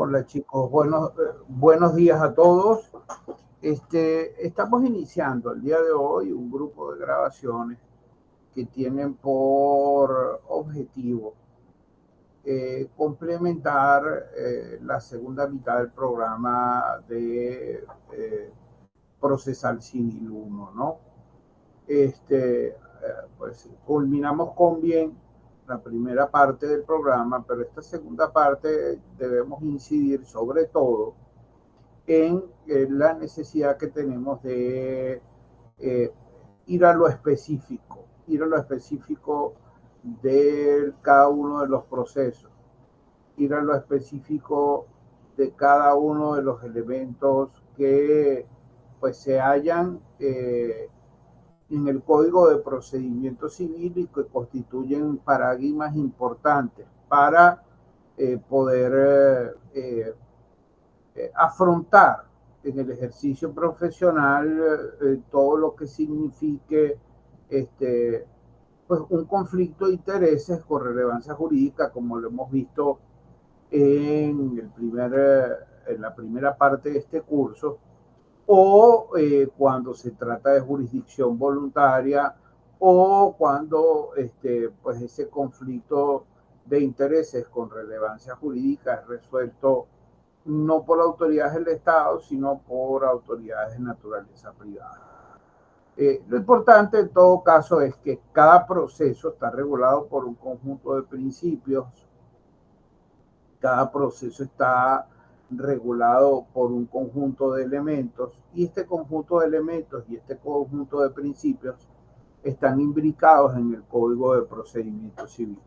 Hola chicos, buenos días a todos. Estamos iniciando el día de hoy un grupo de grabaciones que tienen por objetivo complementar la segunda mitad del programa de Procesal Civil 1, ¿no? Pues culminamos con bien la primera parte del programa, pero esta segunda parte debemos incidir sobre todo en la necesidad que tenemos de eh, ir a lo específico de cada uno de los procesos, ir a lo específico de cada uno de los elementos que pues se hallan en el Código de Procedimiento Civil y que constituyen paradigmas importantes para poder afrontar en el ejercicio profesional todo lo que signifique pues un conflicto de intereses con relevancia jurídica, como lo hemos visto en la primera parte de este curso, o cuando se trata de jurisdicción voluntaria, o cuando pues ese conflicto de intereses con relevancia jurídica es resuelto no por autoridades del Estado, sino por autoridades de naturaleza privada. Lo importante en todo caso es que cada proceso está regulado por un conjunto de principios, cada proceso está regulado por un conjunto de elementos y este conjunto de elementos y este conjunto de principios están imbricados en el Código de Procedimiento Civil.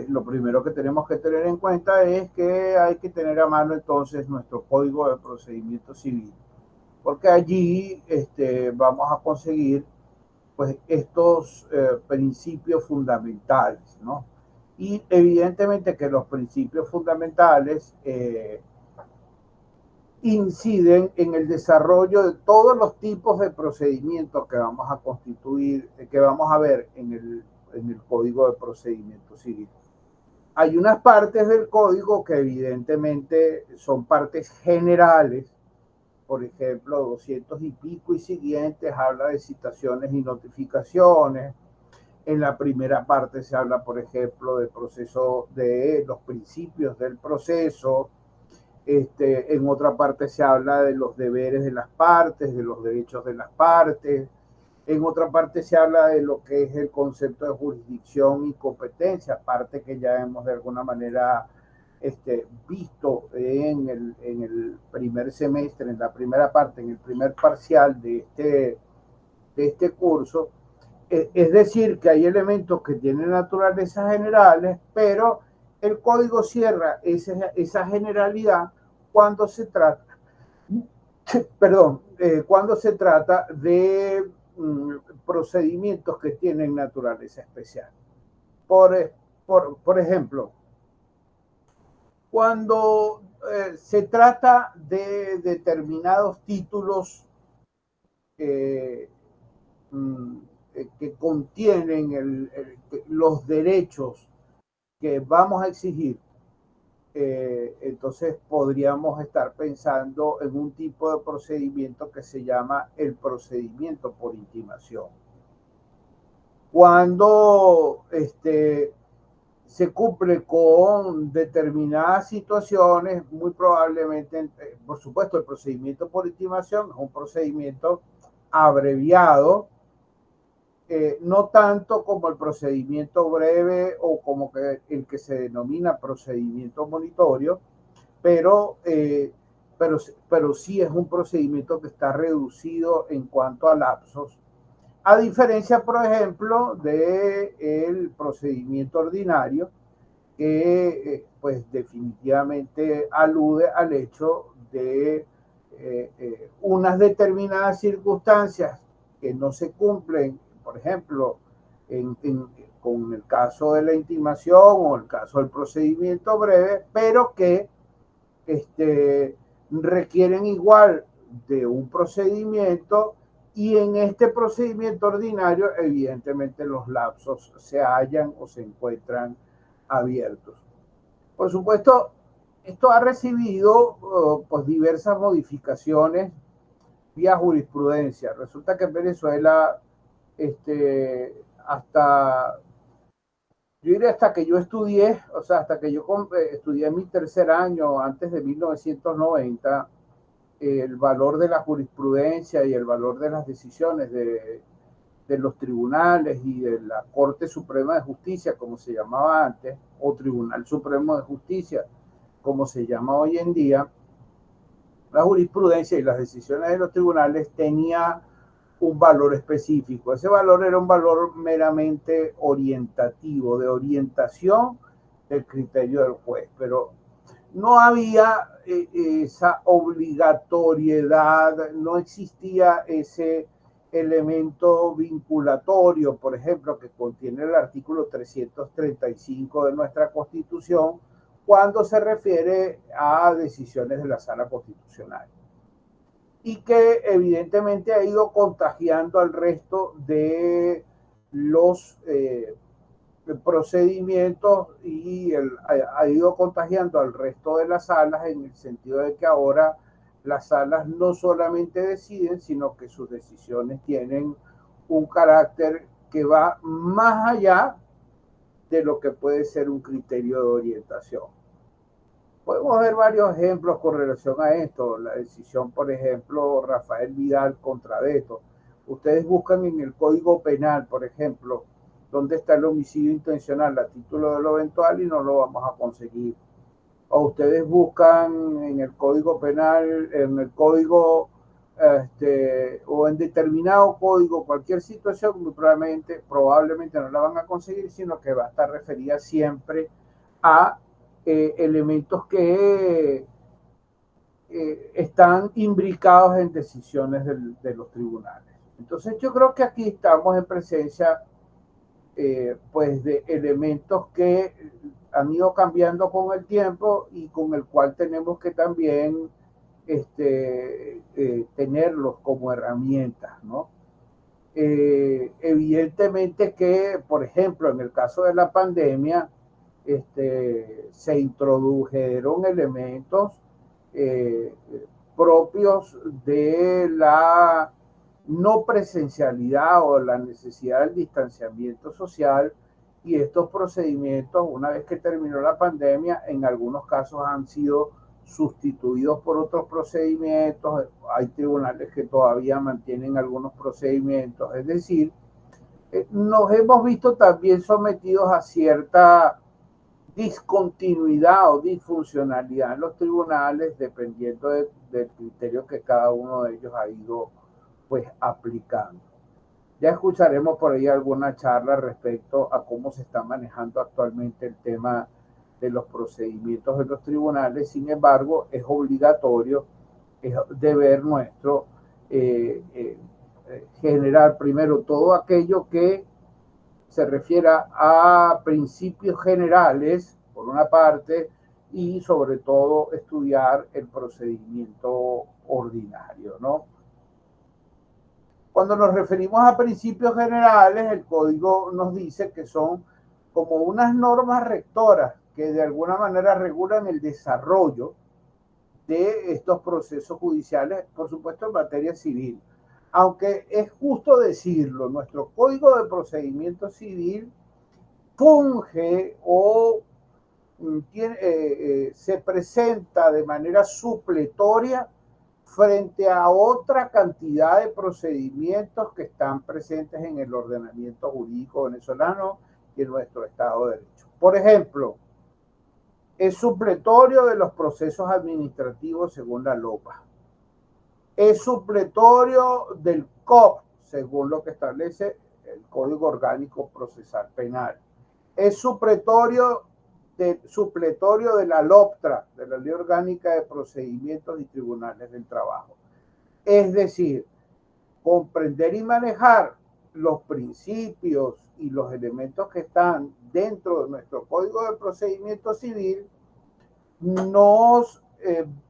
Lo primero que tenemos que tener en cuenta es que hay que tener a mano entonces nuestro Código de Procedimiento Civil, porque allí vamos a conseguir pues estos principios fundamentales, ¿no? Y evidentemente que los principios fundamentales inciden en el desarrollo de todos los tipos de procedimientos que vamos a constituir, que vamos a ver en el Código de Procedimiento Civil. Hay unas partes del código que evidentemente son partes generales, por ejemplo, 200 y pico y siguientes habla de citaciones y notificaciones. En la primera parte se habla, por ejemplo, del proceso, de los principios del proceso. En otra parte se habla de los deberes de las partes, de los derechos de las partes. En otra parte se habla de lo que es el concepto de jurisdicción y competencia, parte que ya hemos de alguna manera visto en el primer semestre, en la primera parte, en el primer parcial de este curso. Es decir, que hay elementos que tienen naturalezas generales, pero el código cierra esa generalidad cuando se trata, perdón, cuando se trata de procedimientos que tienen naturaleza especial. Por ejemplo, cuando se trata de determinados títulos eh, que contienen los derechos que vamos a exigir, entonces podríamos estar pensando en un tipo de procedimiento que se llama el procedimiento por intimación. Cuando se cumple con determinadas situaciones, muy probablemente, por supuesto, el procedimiento por intimación es un procedimiento abreviado, no tanto como el procedimiento breve o como el que se denomina procedimiento monitorio, pero, pero sí es un procedimiento que está reducido en cuanto a lapsos, a diferencia, por ejemplo, del procedimiento ordinario, que pues definitivamente alude al hecho de unas determinadas circunstancias que no se cumplen, por ejemplo, con el caso de la intimación o el caso del procedimiento breve, pero que requieren igual de un procedimiento, y en este procedimiento ordinario evidentemente los lapsos se hallan o se encuentran abiertos. Por supuesto, esto ha recibido pues diversas modificaciones vía jurisprudencia. Resulta que en Venezuela, hasta, yo diría hasta que yo estudié, o sea, hasta que yo estudié mi tercer año antes de 1990, el valor de la jurisprudencia y el valor de las decisiones de los tribunales y de la Corte Suprema de Justicia, como se llamaba antes, o Tribunal Supremo de Justicia, como se llama hoy en día, la jurisprudencia y las decisiones de los tribunales tenía un valor específico. Ese valor era un valor meramente orientativo, de orientación del criterio del juez, pero no había esa obligatoriedad, no existía ese elemento vinculatorio, por ejemplo, que contiene el artículo 335 de nuestra Constitución, cuando se refiere a decisiones de la Sala Constitucional. Y que evidentemente ha ido contagiando al resto de los procedimientos y ha ido contagiando al resto de las salas en el sentido de que ahora las salas no solamente deciden, sino que sus decisiones tienen un carácter que va más allá de lo que puede ser un criterio de orientación. Podemos ver varios ejemplos con relación a esto. La decisión, por ejemplo, Rafael Vidal contra Beto. Ustedes buscan en el Código Penal, por ejemplo, dónde está el homicidio intencional a título de lo eventual y no lo vamos a conseguir. O ustedes buscan en el Código Penal, en el código, o en determinado código, cualquier situación, muy probablemente no la van a conseguir, sino que va a estar referida siempre a elementos que están imbricados en decisiones de los tribunales. Entonces yo creo que aquí estamos en presencia pues de elementos que han ido cambiando con el tiempo y con el cual tenemos que también tenerlos como herramientas, ¿no? Evidentemente que, por ejemplo, en el caso de la pandemia, se introdujeron elementos eh, propios de la no presencialidad o la necesidad del distanciamiento social, y estos procedimientos, una vez que terminó la pandemia, en algunos casos han sido sustituidos por otros procedimientos. Hay tribunales que todavía mantienen algunos procedimientos, es decir, nos hemos visto también sometidos a cierta discontinuidad o disfuncionalidad en los tribunales, dependiendo del criterio que cada uno de ellos ha ido pues aplicando. Ya escucharemos por ahí alguna charla respecto a cómo se está manejando actualmente el tema de los procedimientos de los tribunales. Sin embargo, es obligatorio, es deber nuestro generar primero todo aquello que se refiera a principios generales, por una parte, y sobre todo estudiar el procedimiento ordinario, ¿no? Cuando nos referimos a principios generales, el código nos dice que son como unas normas rectoras que de alguna manera regulan el desarrollo de estos procesos judiciales, por supuesto en materia civil. Aunque es justo decirlo, nuestro Código de Procedimiento Civil funge o se presenta de manera supletoria frente a otra cantidad de procedimientos que están presentes en el ordenamiento jurídico venezolano y en nuestro Estado de Derecho. Por ejemplo, es supletorio de los procesos administrativos según la LOPA. Es supletorio del COP, según lo que establece el Código Orgánico Procesal Penal. Es supletorio de la LOPTRA, de la Ley Orgánica de Procedimientos y Tribunales del Trabajo. Es decir, comprender y manejar los principios y los elementos que están dentro de nuestro Código de Procedimiento Civil nos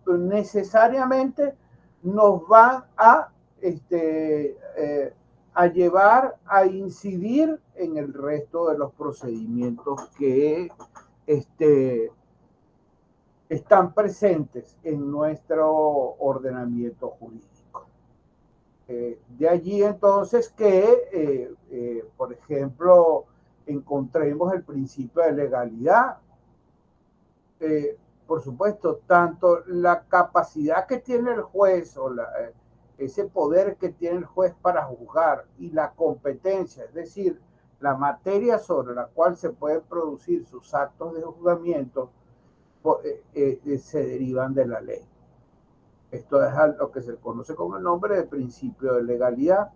necesariamente nos van a llevar a incidir en el resto de los procedimientos que están presentes en nuestro ordenamiento jurídico. De allí entonces que, por ejemplo, encontremos el principio de legalidad. Por supuesto, tanto la capacidad que tiene el juez o ese poder que tiene el juez para juzgar y la competencia, es decir, la materia sobre la cual se pueden producir sus actos de juzgamiento, se derivan de la ley. Esto es lo que se conoce con el nombre de principio de legalidad.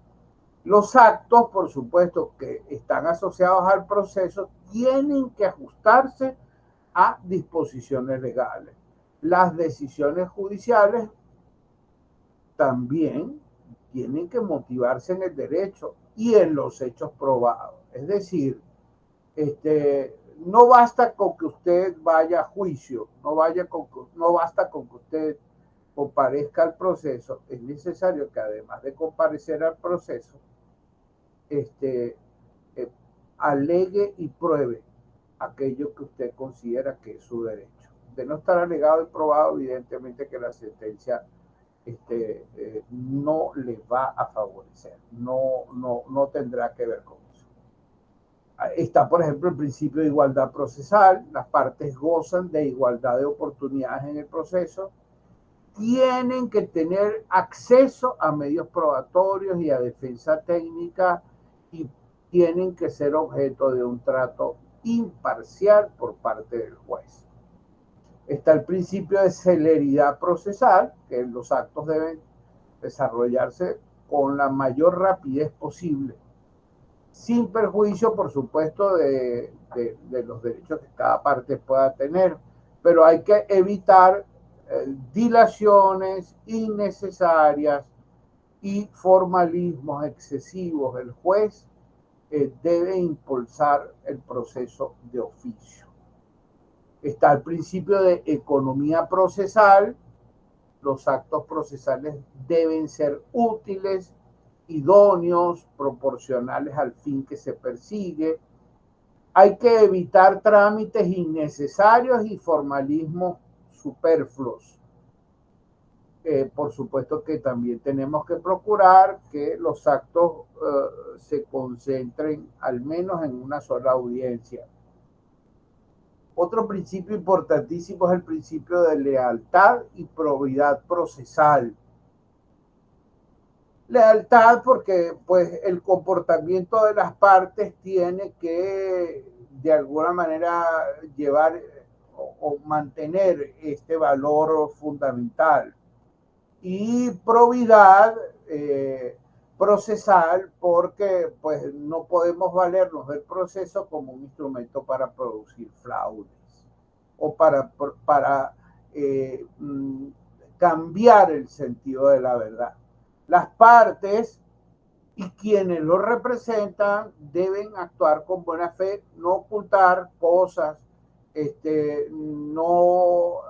Los actos, por supuesto, que están asociados al proceso, tienen que ajustarse a disposiciones legales. Las decisiones judiciales también tienen que motivarse en el derecho y en los hechos probados. Es decir, no basta con que usted vaya a juicio, no basta con que usted comparezca al proceso, es necesario que además de comparecer al proceso, eh, alegue y pruebe aquello que usted considera que es su derecho. De no estar alegado y probado, evidentemente que la sentencia no le va a favorecer, no tendrá que ver con eso. Está, por ejemplo, el principio de igualdad procesal, las partes gozan de igualdad de oportunidades en el proceso, tienen que tener acceso a medios probatorios y a defensa técnica y tienen que ser objeto de un trato imparcial por parte del juez. Está el principio de celeridad procesal, que los actos deben desarrollarse con la mayor rapidez posible, sin perjuicio, por supuesto, de los derechos que cada parte pueda tener, pero hay que evitar dilaciones innecesarias y formalismos excesivos. El juez debe impulsar el proceso de oficio. Está el principio de economía procesal. Los actos procesales deben ser útiles, idóneos, proporcionales al fin que se persigue. Hay que evitar trámites innecesarios y formalismos superfluos. Por supuesto que también tenemos que procurar que los actos se concentren al menos en una sola audiencia. Otro principio importantísimo es el principio de lealtad y probidad procesal. Lealtad porque pues el comportamiento de las partes tiene que de alguna manera llevar o mantener este valor fundamental. Y probidad procesal porque pues no podemos valernos del proceso como un instrumento para producir fraudes o para cambiar el sentido de la verdad. Las partes y quienes lo representan deben actuar con buena fe, no ocultar cosas, no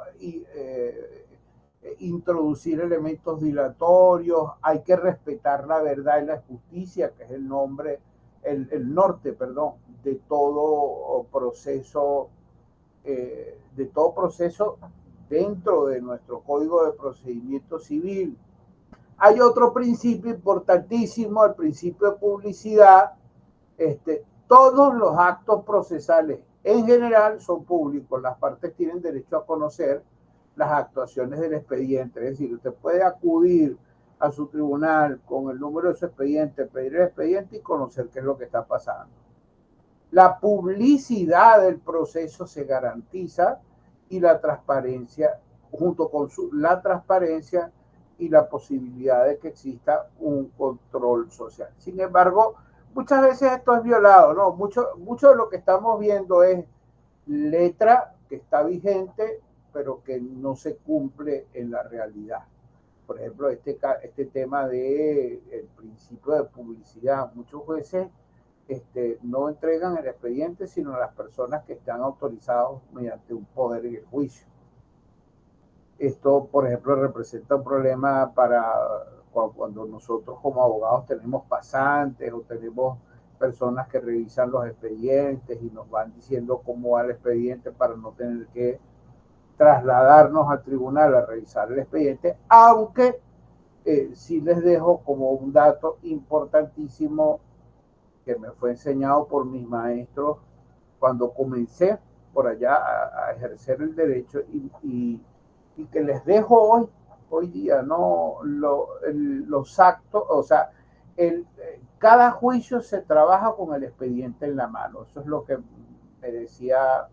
introducir elementos dilatorios, hay que respetar la verdad y la justicia, que es el norte, perdón, de todo proceso, dentro de nuestro Código de Procedimiento Civil. Hay otro principio importantísimo, el principio de publicidad. Todos los actos procesales en general son públicos, las partes tienen derecho a conocer las actuaciones del expediente, es decir, usted puede acudir a su tribunal con el número de su expediente, pedir el expediente y conocer qué es lo que está pasando. La publicidad del proceso se garantiza y la transparencia, junto con la transparencia y la posibilidad de que exista un control social. Sin embargo, muchas veces esto es violado, ¿no? Mucho de lo que estamos viendo es letra que está vigente, pero que no se cumple en la realidad. Por ejemplo, este tema del principio de publicidad. Muchos jueces no entregan el expediente, sino a las personas que están autorizados mediante un poder en el juicio. Esto, por ejemplo, representa un problema para cuando nosotros como abogados tenemos pasantes o tenemos personas que revisan los expedientes y nos van diciendo cómo va el expediente para no tener que trasladarnos al tribunal a revisar el expediente, aunque sí les dejo como un dato importantísimo que me fue enseñado por mis maestros cuando comencé por allá a ejercer el derecho y que les dejo hoy día, ¿no? Los actos, o sea, cada juicio se trabaja con el expediente en la mano. Eso es lo que me decía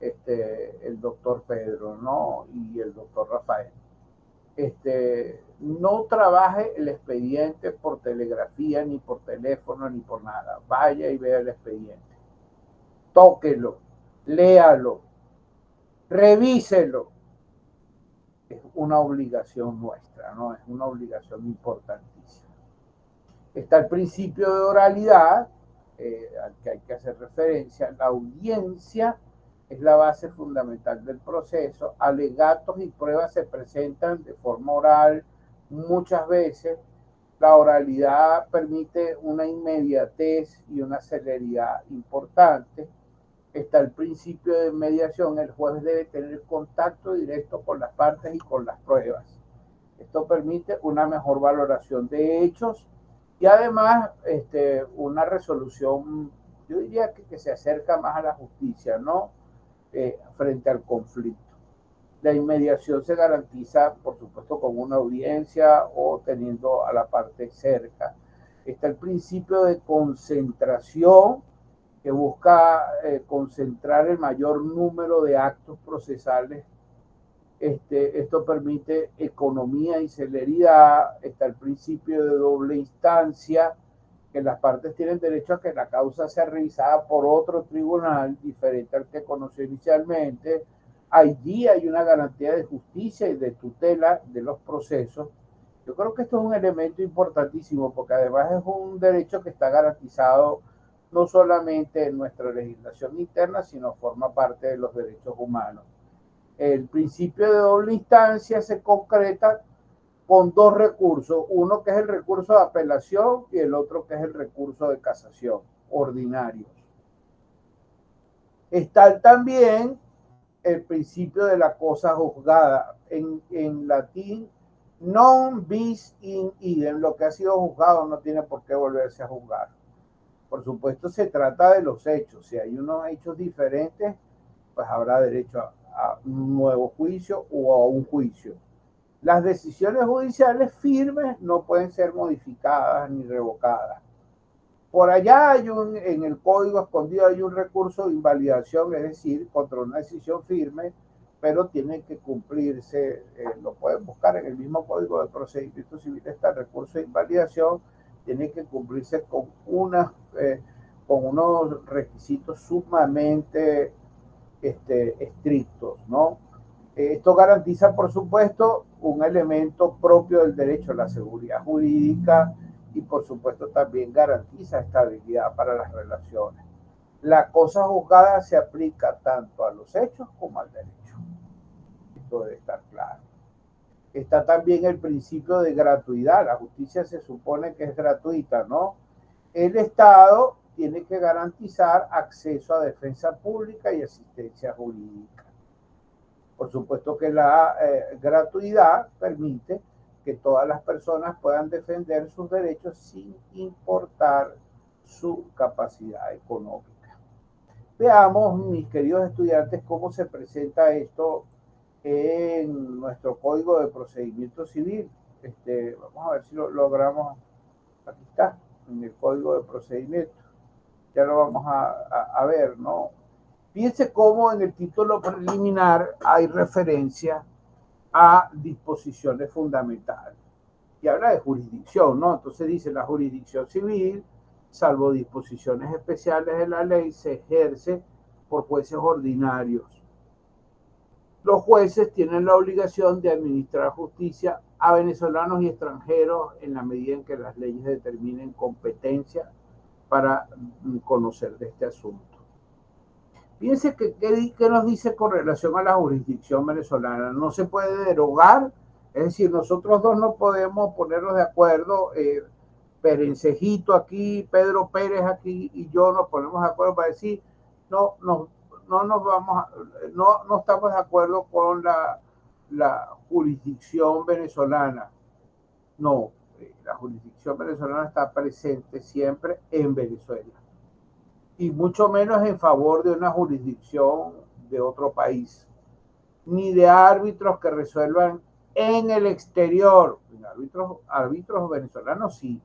el doctor Pedro, ¿no? Y el doctor Rafael. No trabaje el expediente por telegrafía, ni por teléfono, ni por nada. Vaya y vea el expediente. Tóquelo, léalo, revíselo. Es una obligación nuestra, ¿no? Es una obligación importantísima. Está el principio de oralidad, al que hay que hacer referencia. La audiencia es la base fundamental del proceso. Alegatos y pruebas se presentan de forma oral muchas veces. La oralidad permite una inmediatez y una celeridad importante. Está el principio de mediación. El juez debe tener contacto directo con las partes y con las pruebas. Esto permite una mejor valoración de hechos y además una resolución, yo diría que se acerca más a la justicia, ¿no? Frente al conflicto. La inmediación se garantiza, por supuesto, con una audiencia o teniendo a la parte cerca. Está el principio de concentración, que busca concentrar el mayor número de actos procesales. Esto permite economía y celeridad. Está el principio de doble instancia, que las partes tienen derecho a que la causa sea revisada por otro tribunal diferente al que conoció inicialmente. Allí hay una garantía de justicia y de tutela de los procesos. Yo creo que esto es un elemento importantísimo porque además es un derecho que está garantizado no solamente en nuestra legislación interna, sino forma parte de los derechos humanos. El principio de doble instancia se concreta con dos recursos, uno que es el recurso de apelación y el otro que es el recurso de casación, ordinarios. Está también el principio de la cosa juzgada, en latín, non bis in idem, lo que ha sido juzgado no tiene por qué volverse a juzgar. Por supuesto, se trata de los hechos. Si hay unos hechos diferentes, pues habrá derecho a un nuevo juicio o a un juicio. Las decisiones judiciales firmes no pueden ser modificadas ni revocadas. Por allá en el código escondido hay un recurso de invalidación, es decir, contra una decisión firme, pero tiene que cumplirse, lo pueden buscar en el mismo código de procedimiento civil, está el recurso de invalidación, tiene que cumplirse con unos requisitos sumamente estrictos, ¿no? Esto garantiza, por supuesto, un elemento propio del derecho, la seguridad jurídica, y por supuesto también garantiza estabilidad para las relaciones. La cosa juzgada se aplica tanto a los hechos como al derecho. Esto debe estar claro. Está también el principio de gratuidad. La justicia se supone que es gratuita, ¿no? El Estado tiene que garantizar acceso a defensa pública y asistencia jurídica. Por supuesto que la gratuidad permite que todas las personas puedan defender sus derechos sin importar su capacidad económica. Veamos, mis queridos estudiantes, cómo se presenta esto en nuestro Código de Procedimiento Civil. Vamos a ver si lo logramos. Aquí está, en el Código de Procedimiento. Ya lo vamos a ver, ¿no? Fíjense cómo en el título preliminar hay referencia a disposiciones fundamentales. Y habla de jurisdicción, ¿no? Entonces dice, la jurisdicción civil, salvo disposiciones especiales de la ley, se ejerce por jueces ordinarios. Los jueces tienen la obligación de administrar justicia a venezolanos y extranjeros en la medida en que las leyes determinen competencia para conocer de este asunto. Fíjense ¿qué nos dice con relación a la jurisdicción venezolana? No se puede derogar, es decir, nosotros dos no podemos ponernos de acuerdo, Perencejito aquí, Pedro Pérez aquí y yo nos ponemos de acuerdo para decir, no, no estamos de acuerdo con la jurisdicción venezolana. No, la jurisdicción venezolana está presente siempre en Venezuela y mucho menos en favor de una jurisdicción de otro país, ni de árbitros que resuelvan en el exterior. Árbitros venezolanos sí,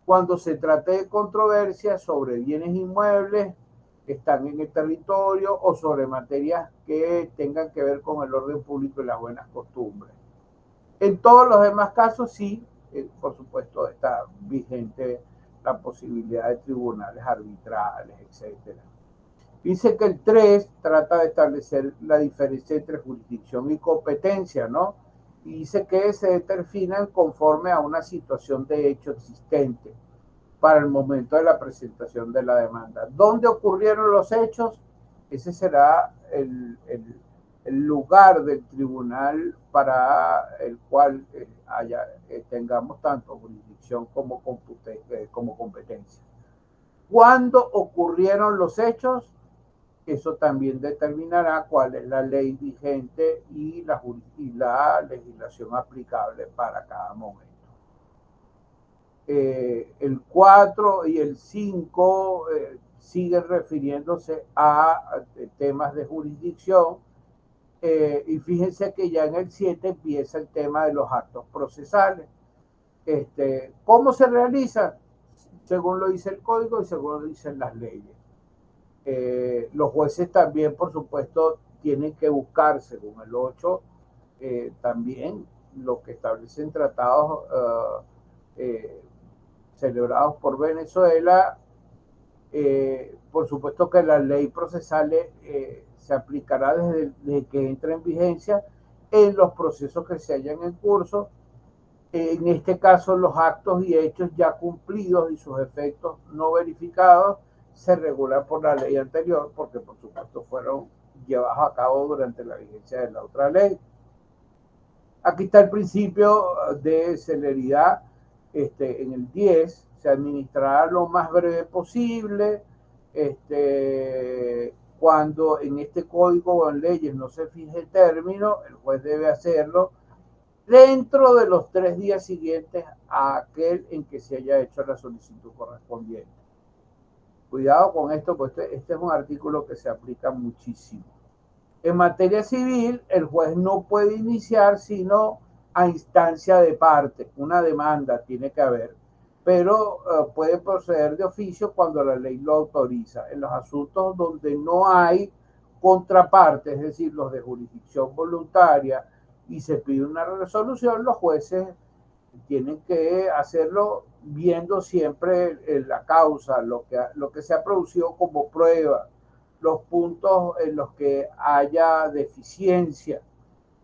cuando se trate de controversias sobre bienes inmuebles que están en el territorio o sobre materias que tengan que ver con el orden público y las buenas costumbres. En todos los demás casos sí, por supuesto, está vigente la posibilidad de tribunales arbitrales, etc. Dice que el 3 trata de establecer la diferencia entre jurisdicción y competencia, ¿no? Y dice que se determinan conforme a una situación de hecho existente para el momento de la presentación de la demanda. ¿Dónde ocurrieron los hechos? Ese será el lugar del tribunal para el cual tengamos tanto jurisdicción como competencia. ¿Cuándo ocurrieron los hechos? Eso también determinará cuál es la ley vigente y la legislación aplicable para cada momento. El 4 y el 5 siguen refiriéndose a temas de jurisdicción, y fíjense que ya en el 7 empieza el tema de los actos procesales. ¿Cómo se realiza? Según lo dice el código y según lo dicen las leyes. Los jueces también, por supuesto, tienen que buscar, según el 8, también lo que establecen tratados celebrados por Venezuela. Por supuesto que la ley procesal se aplicará desde que entre en vigencia en los procesos que se hayan en curso. En este caso, los actos y hechos ya cumplidos y sus efectos no verificados se regulan por la ley anterior, porque por supuesto fueron llevados a cabo durante la vigencia de la otra ley. Aquí está el principio de celeridad. En el 10 se administrará lo más breve posible. Cuando en este código o en leyes no se fije el término, el juez debe hacerlo dentro de los 3 días siguientes a aquel en que se haya hecho la solicitud correspondiente. Cuidado con esto, porque este es un artículo que se aplica muchísimo. En materia civil, el juez no puede iniciar sino a instancia de parte. Una demanda tiene que haber, pero puede proceder de oficio cuando la ley lo autoriza. En los asuntos donde no hay contraparte, es decir, los de jurisdicción voluntaria, y se pide una resolución, los jueces tienen que hacerlo viendo siempre la causa, lo que se ha producido como prueba, los puntos en los que haya deficiencia,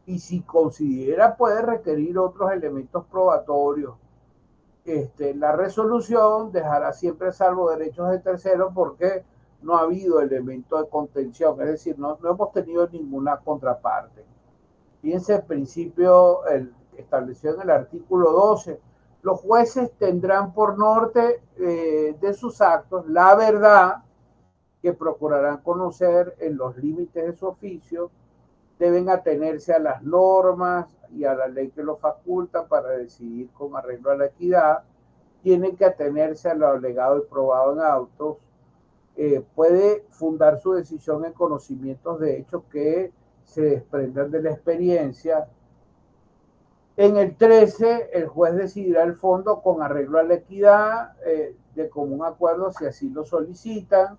y si considera puede requerir otros elementos probatorios. La resolución dejará siempre salvo derechos de terceros porque no ha habido elemento de contención, es decir, no hemos tenido ninguna contraparte. Fíjense el principio establecido en el artículo 12. Los jueces tendrán por norte de sus actos la verdad, que procurarán conocer en los límites de su oficio, deben atenerse a las normas y a la ley que lo faculta para decidir con arreglo a la equidad, tienen que atenerse a lo alegado y probado en autos, puede fundar su decisión en conocimientos de hechos que se desprendan de la experiencia. En el 13, el juez decidirá el fondo con arreglo a la equidad, de común acuerdo si así lo solicitan.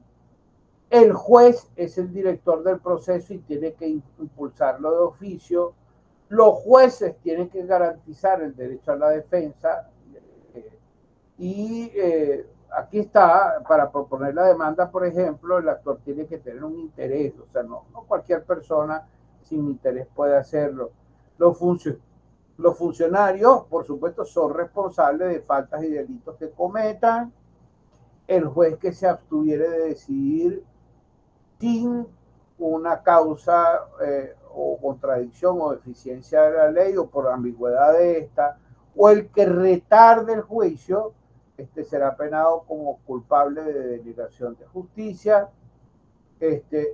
El juez es el director del proceso y tiene que impulsarlo de oficio. Los jueces tienen que garantizar el derecho a la defensa. Aquí está, para proponer la demanda, por ejemplo, el actor tiene que tener un interés, o sea, no cualquier persona sin interés puede hacerlo. Los funcionarios, por supuesto, son responsables de faltas y delitos que cometan. El juez que se abstuviere de decidir sin una causa o contradicción o deficiencia de la ley o por ambigüedad de esta, o el que retarde el juicio, será penado como culpable de denegación de justicia.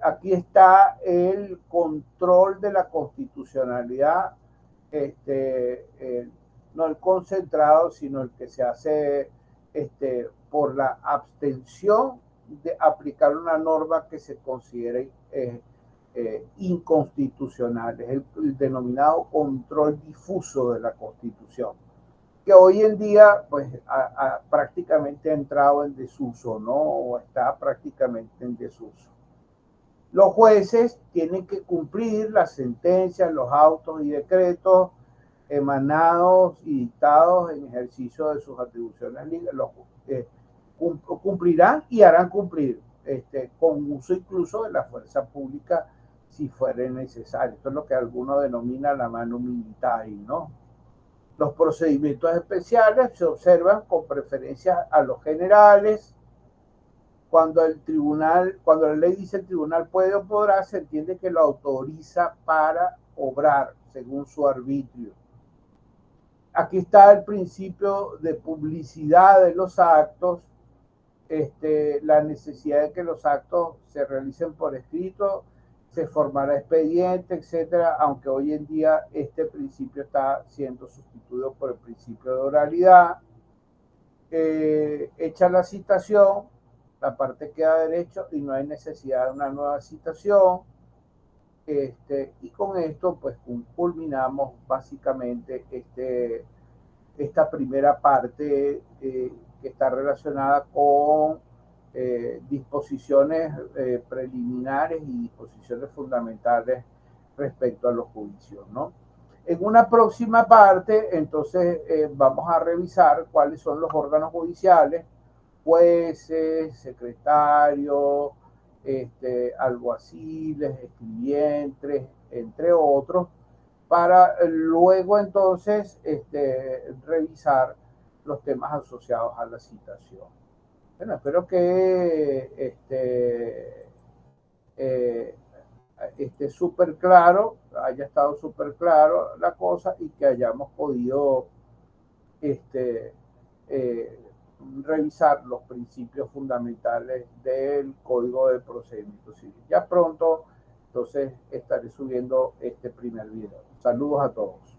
Aquí está el control de la constitucionalidad, no el concentrado, sino el que se hace por la abstención de aplicar una norma que se considere inconstitucional. Es el denominado control difuso de la Constitución, que hoy en día pues prácticamente ha entrado en desuso, ¿no? O está prácticamente en desuso. Los jueces tienen que cumplir las sentencias, los autos y decretos emanados y dictados en ejercicio de sus atribuciones legales. Los cumplirán y harán cumplir, con uso incluso de la fuerza pública si fuera necesario. Esto es lo que algunos denominan la mano militar, ¿no? Los procedimientos especiales se observan con preferencia a los generales. Cuando la ley dice el tribunal puede o podrá, se entiende que lo autoriza para obrar según su arbitrio. Aquí está el principio de publicidad de los actos, la necesidad de que los actos se realicen por escrito, se formará expediente, etcétera, aunque hoy en día este principio está siendo sustituido por el principio de oralidad. Hecha la citación, la parte queda derecho y no hay necesidad de una nueva citación. Y con esto pues culminamos básicamente esta primera parte que está relacionada con disposiciones preliminares y disposiciones fundamentales respecto a los juicios, ¿no? En una próxima parte, entonces, vamos a revisar cuáles son los órganos judiciales, jueces, secretarios, alguaciles, escribientes, entre otros, para luego entonces revisar los temas asociados a la citación. Bueno, espero que esté súper claro, haya estado súper claro la cosa y que hayamos podido eh, revisar los principios fundamentales del Código de Procedimiento Civil. Ya pronto, entonces, estaré subiendo este primer video. Saludos a todos.